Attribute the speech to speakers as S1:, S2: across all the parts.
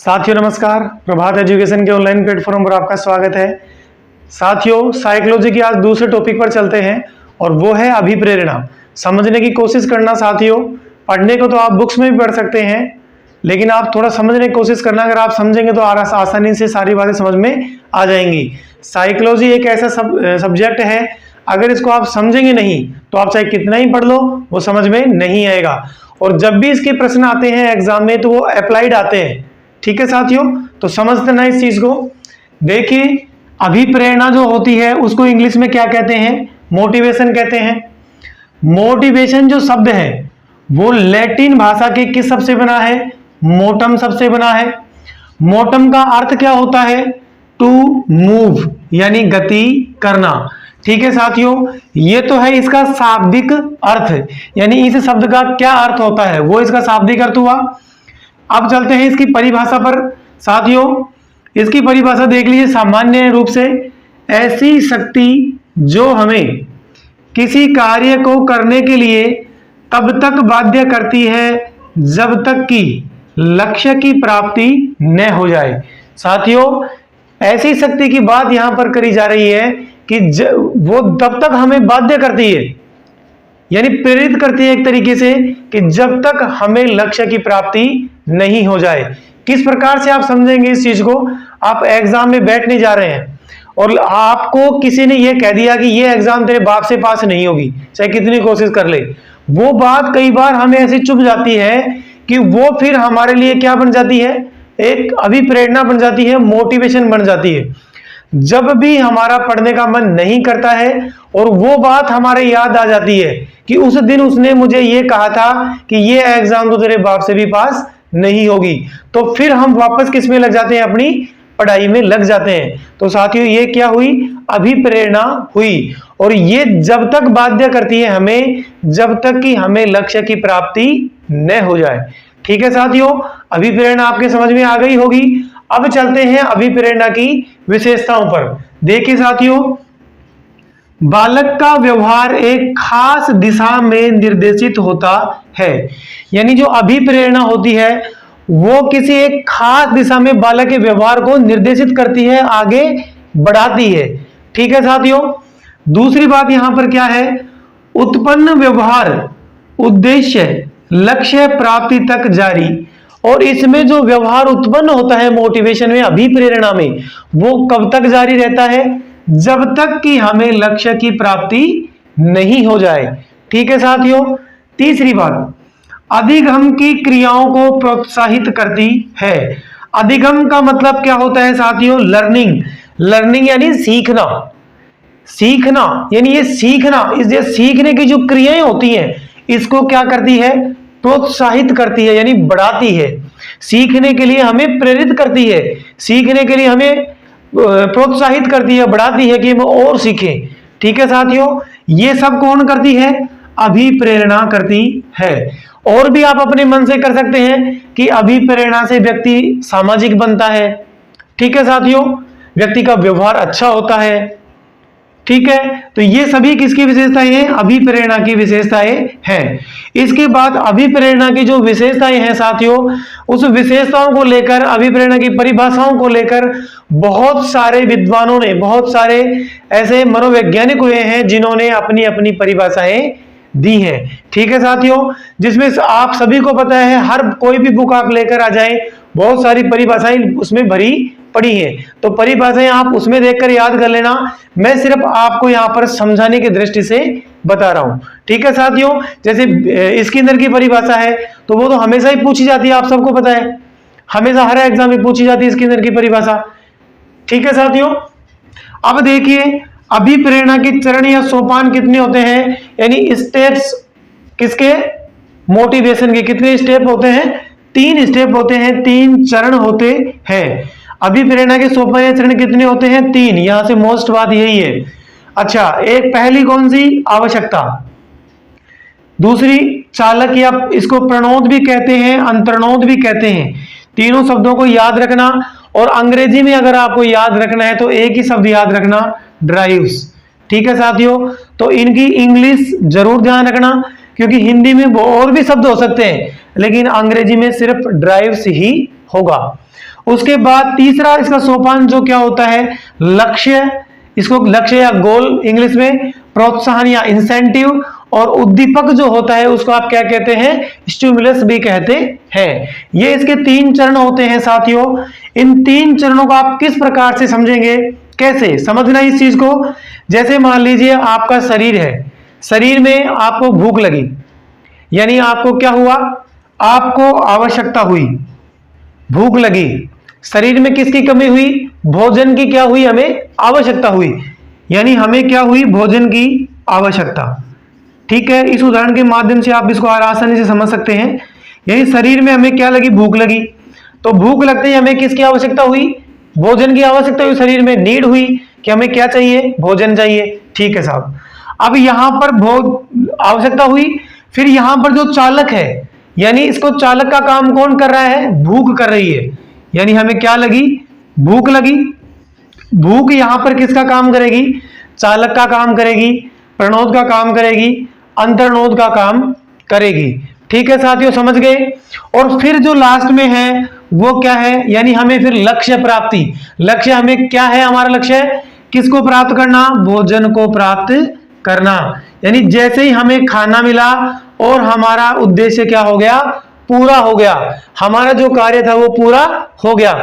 S1: साथियों नमस्कार, प्रभात एजुकेशन के ऑनलाइन प्लेटफॉर्म पर आपका स्वागत है। साथियों साइकोलॉजी की आज दूसरे टॉपिक पर चलते हैं और वो है अभिप्रेरणा। समझने की कोशिश करना साथियों, पढ़ने को तो आप बुक्स में भी पढ़ सकते हैं, लेकिन आप थोड़ा समझने की कोशिश करना। अगर आप समझेंगे तो आसानी से सारी बातें समझ में आ जाएंगी। साइकोलॉजी एक ऐसा सब्जेक्ट है, अगर इसको आप समझेंगे नहीं तो आप चाहे कितना ही पढ़ लो वो समझ में नहीं आएगा। और जब भी इसके प्रश्न आते हैं एग्जाम में तो वो अप्लाइड आते हैं। ठीक है साथियों, तो समझते ना इस चीज को। देखिए अभिप्रेरणा जो होती है उसको इंग्लिश में क्या कहते हैं? मोटिवेशन कहते हैं। मोटिवेशन जो शब्द है वो लैटिन भाषा के किस शब्द से बना है? मोटम शब्द से बना है। मोटम का अर्थ क्या होता है? टू मूव, यानी गति करना। ठीक है साथियों, ये तो है इसका शाब्दिक अर्थ, यानी इस शब्द का क्या अर्थ होता है वो इसका शाब्दिक अर्थ हुआ। अब चलते हैं इसकी परिभाषा पर। साथियों इसकी परिभाषा देख लीजिए। सामान्य रूप से ऐसी शक्ति जो हमें किसी कार्य को करने के लिए तब तक बाध्य करती है जब तक कि लक्ष्य की प्राप्ति न हो जाए। साथियों ऐसी शक्ति की बात यहां पर करी जा रही है कि वो तब तक हमें बाध्य करती है, यानी प्रेरित करती है एक तरीके से, कि जब तक हमें लक्ष्य की प्राप्ति नहीं हो जाए। किस प्रकार से आप समझेंगे इस चीज को? आप एग्जाम में बैठने जा रहे हैं और आपको किसी ने यह कह दिया कि ये एग्जाम तेरे बाप से पास नहीं होगी, चाहे कितनी कोशिश कर ले। वो बात कई बार हमें ऐसी चुभ जाती है कि वो फिर हमारे लिए क्या बन जाती है? एक अभिप्रेरणा बन जाती है, मोटिवेशन बन जाती है। जब भी हमारा पढ़ने का मन नहीं करता है और वो बात हमारे याद आ जाती है कि उस दिन उसने मुझे ये कहा था कि ये एग्जाम तो तेरे बाप से भी पास नहीं होगी, तो फिर हम वापस किस में लग जाते हैं? अपनी पढ़ाई में लग जाते हैं। तो साथियों ये क्या हुई? अभिप्रेरणा हुई। और ये जब तक बाध्य करती है हमें जब तक कि हमें लक्ष्य की प्राप्ति न हो जाए। ठीक है साथियों, अभिप्रेरणा आपके समझ में आ गई होगी। अब चलते हैं अभिप्रेरणा की विशेषताओं पर। देखिए साथियों, बालक का व्यवहार एक खास दिशा में निर्देशित होता है, यानी जो अभिप्रेरणा होती है वो किसी एक खास दिशा में बालक के व्यवहार को निर्देशित करती है, आगे बढ़ाती है। ठीक है साथियों, दूसरी बात यहां पर क्या है? उत्पन्न व्यवहार उद्देश्य लक्ष्य प्राप्ति तक जारी। और इसमें जो व्यवहार उत्पन्न होता है मोटिवेशन में, अभिप्रेरणा में, वो कब तक जारी रहता है? जब तक कि हमें लक्ष्य की प्राप्ति नहीं हो जाए। ठीक है साथियों, तीसरी बात, अधिगम की क्रियाओं को प्रोत्साहित करती है। अधिगम का मतलब क्या होता है साथियों? लर्निंग। लर्निंग यानी सीखना। सीखना यानी ये सीखना, इस सीखने की जो क्रियाएं होती हैं इसको क्या करती है? प्रोत्साहित करती है, यानी बढ़ाती है। सीखने के लिए हमें प्रेरित करती है, सीखने के लिए हमें प्रोत्साहित करती है, बढ़ाती है कि हम और सीखें। ठीक है साथियों, ये सब कौन करती है? अभिप्रेरणा करती है। और भी आप अपने मन से कर सकते हैं कि अभिप्रेरणा से व्यक्ति सामाजिक बनता है। ठीक है साथियों, व्यक्ति का व्यवहार अच्छा होता है। ठीक है, तो ये सभी किसकी विशेषताएं हैं? अभिप्रेरणा की विशेषताएं हैं। इसके बाद अभिप्रेरणा की जो विशेषताएं हैं साथियों, उस विशेषताओं को लेकर, अभिप्रेरणा की परिभाषाओं को लेकर बहुत सारे विद्वानों ने, बहुत सारे ऐसे मनोवैज्ञानिक हुए हैं जिन्होंने अपनी अपनी परिभाषाएं दी है। ठीक है साथियों, जिसमें आप सभी को पता है, हर कोई भी बुक आप लेकर आ जाएं, बहुत सारी परिभाषाएं उसमें भरी पड़ी है। तो परिभाषाएं आप उसमें देखकर याद कर लेना, मैं सिर्फ आपको यहां पर समझाने की दृष्टि से बता रहा हूं। ठीक है साथियों, जैसे स्किनर की परिभाषा है तो वो तो हमेशा ही पूछी जाती है, आप सबको पता है, हमेशा हर एग्जाम में पूछी जाती है स्किनर की परिभाषा। ठीक है साथियों, अब देखिए अभिप्रेरणा के चरण या सोपान कितने होते हैं, यानी स्टेप्स किसके? मोटिवेशन के कितने स्टेप होते हैं? 3 स्टेप होते हैं, 3 चरण होते हैं। अभिप्रेरणा के सोपान या चरण कितने होते हैं? 3। यहां से मोस्ट बात यही है। अच्छा, एक पहली कौन सी? आवश्यकता। दूसरी चालक, या इसको प्रणोद भी कहते हैं, अंतर्नोद भी कहते हैं। तीनों शब्दों को याद रखना। और अंग्रेजी में अगर आपको याद रखना है तो एक ही शब्द याद रखना, ड्राइव्स। ठीक है साथियों, तो इनकी इंग्लिश जरूर ध्यान रखना, क्योंकि हिंदी में और भी शब्द हो सकते हैं लेकिन अंग्रेजी में सिर्फ ड्राइव्स ही होगा। उसके बाद तीसरा इसका सोपान जो क्या होता है, लक्ष्य, इसको लक्ष्य या गोल इंग्लिश में, प्रोत्साहन या इंसेंटिव, और उद्दीपक जो होता है उसको आप क्या कहते हैं, स्टिमुलस भी कहते हैं। ये इसके 3 चरण होते हैं साथियों। इन 3 चरणों को आप किस प्रकार से समझेंगे, कैसे समझना इस चीज को। जैसे मान लीजिए आपका शरीर है, शरीर में आपको भूख लगी, यानी आपको क्या हुआ, आपको आवश्यकता हुई, भूख लगी, शरीर में किसकी कमी हुई, भोजन की क्या हुई, हमें आवश्यकता हुई, यानी हमें क्या हुई, भोजन की आवश्यकता। ठीक है, इस उदाहरण के माध्यम से आप इसको आसानी से समझ सकते हैं। यानी शरीर में हमें क्या लगी, भूख लगी, तो भूख लगते ही हमें किसकी आवश्यकता हुई, भोजन की आवश्यकता हुई, शरीर में नीड हुई कि हमें क्या चाहिए, भोजन चाहिए। ठीक है साहब, अब यहां पर आवश्यकता हुई, फिर यहां पर जो चालक है, यानी इसको चालक का काम कौन कर रहा है, भूख कर रही है, यानी हमें क्या लगी, भूख लगी। भूख यहां पर किसका काम करेगी, चालक का काम करेगी, प्रणोद का काम करेगी, अंतर्नोद का काम करेगी। ठीक है साथियों, समझ गए। और फिर जो लास्ट में है वो क्या है, यानी हमें फिर लक्ष्य प्राप्ति, लक्ष्य हमें क्या है, हमारा लक्ष्य किसको प्राप्त करना, भोजन को प्राप्त करना। यानी जैसे ही हमें खाना मिला और हमारा उद्देश्य क्या हो गया, पूरा हो गया, हमारा जो कार्य था वो पूरा हो गया।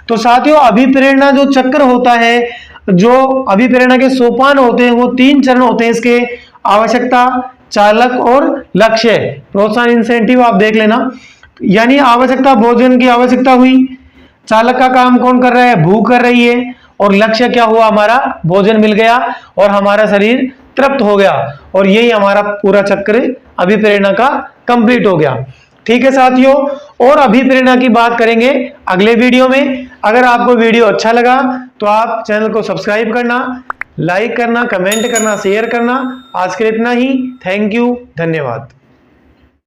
S1: तो साथियों अभिप्रेरणा जो चक्र होता है, जो अभिप्रेरणा के सोपान होते हैं, वो 3 चरण होते हैं इसके, आवश्यकता, चालक और लक्ष्य, प्रोत्साहन इंसेंटिव आप देख लेना। यानी आवश्यकता, भोजन की आवश्यकता हुई, चालक का काम कौन कर रहा है, भूख कर रही है, और लक्ष्य क्या हुआ, हमारा भोजन मिल गया और हमारा शरीर तृप्त हो गया, और यही हमारा पूरा चक्र अभिप्रेरणा का कंप्लीट हो गया। ठीक है साथियों, और अभिप्रेरणा की बात करेंगे अगले वीडियो में। अगर आपको वीडियो अच्छा लगा तो आप चैनल को सब्सक्राइब करना, लाइक करना, कमेंट करना, शेयर करना। आज के लिए इतना ही। थैंक यू, धन्यवाद।